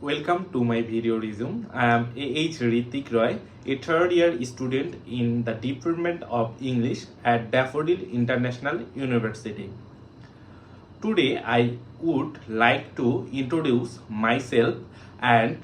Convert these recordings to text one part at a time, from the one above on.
Welcome to my video resume. I am A.H. Ritik Roy, a third year student in the Department of English at Daffodil International University. Today I would like to introduce myself and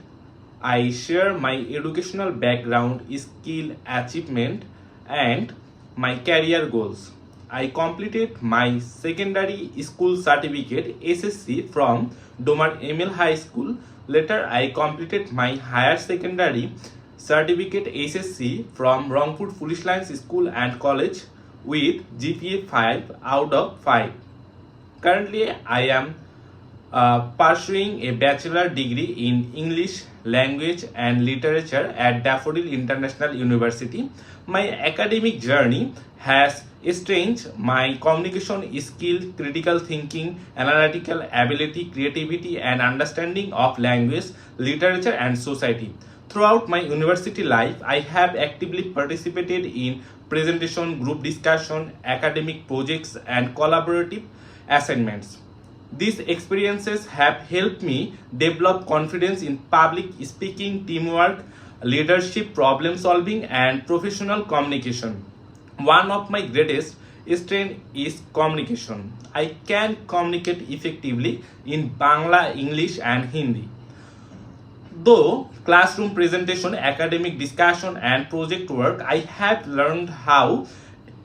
I share my educational background, skill achievement and my career goals. I completed my secondary school certificate SSC from Domar Emil High School. Later, I completed my higher secondary certificate SSC from Rangpur Police Lines School and College with GPA 5 out of 5. Currently, I am pursuing a bachelor degree in English language and literature at Daffodil International University. My academic journey has strengthened my communication skill, critical thinking, analytical ability, creativity, and understanding of language, literature, and society. Throughout my university life, I have actively participated in presentation, group discussion, academic projects, and collaborative assignments. These experiences have helped me develop confidence in public speaking, teamwork, leadership, problem solving, and professional communication. One of my greatest strengths is communication. I can communicate effectively in Bangla, English, and Hindi. Though classroom presentation, academic discussion, and project work, I have learned how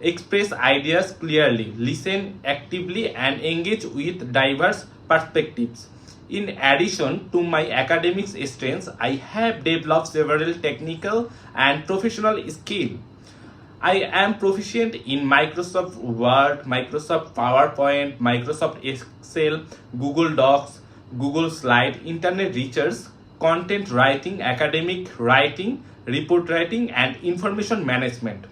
express ideas clearly, listen actively, and engage with diverse perspectives. In addition to my academic strengths, I have developed several technical and professional skills. I am proficient in Microsoft Word, Microsoft PowerPoint, Microsoft Excel, Google Docs, Google Slide, Internet research, content writing, academic writing, report writing, and information management.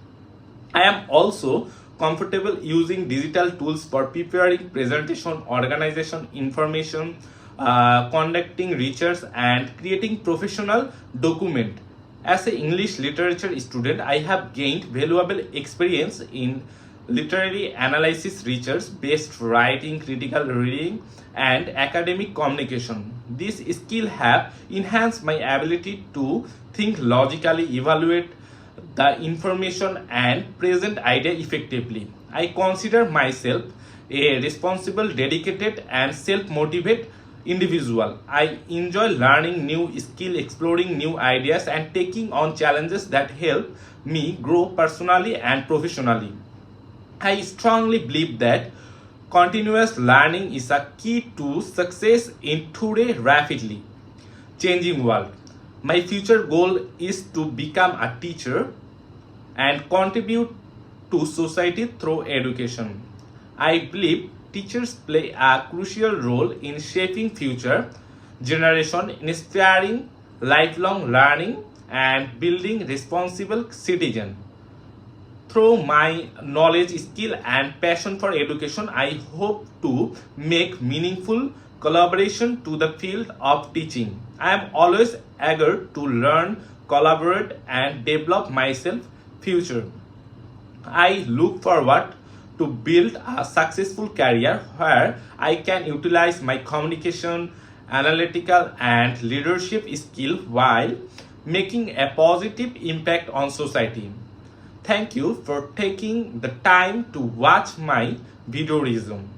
I am also comfortable using digital tools for preparing presentation, organization, information, conducting research, and creating professional document. As an English literature student, I have gained valuable experience in literary analysis, research, based writing, critical reading, and academic communication. These skills have enhanced my ability to think logically, evaluate the information, and present idea effectively. I consider myself a responsible, dedicated, and self-motivated individual. I enjoy learning new skill, exploring new ideas, and taking on challenges that help me grow personally and professionally. I strongly believe that continuous learning is a key to success in today's rapidly changing world. My future goal is to become a teacher and contribute to society through education. I believe teachers play a crucial role in shaping future generation, inspiring lifelong learning, and building responsible citizens. Through my knowledge, skill, and passion for education, I hope to make meaningful collaboration to the field of teaching. I am always eager to learn, collaborate, and develop myself future. I look forward to build a successful career where I can utilize my communication, analytical, and leadership skill while making a positive impact on society. Thank you for taking the time to watch my video resume.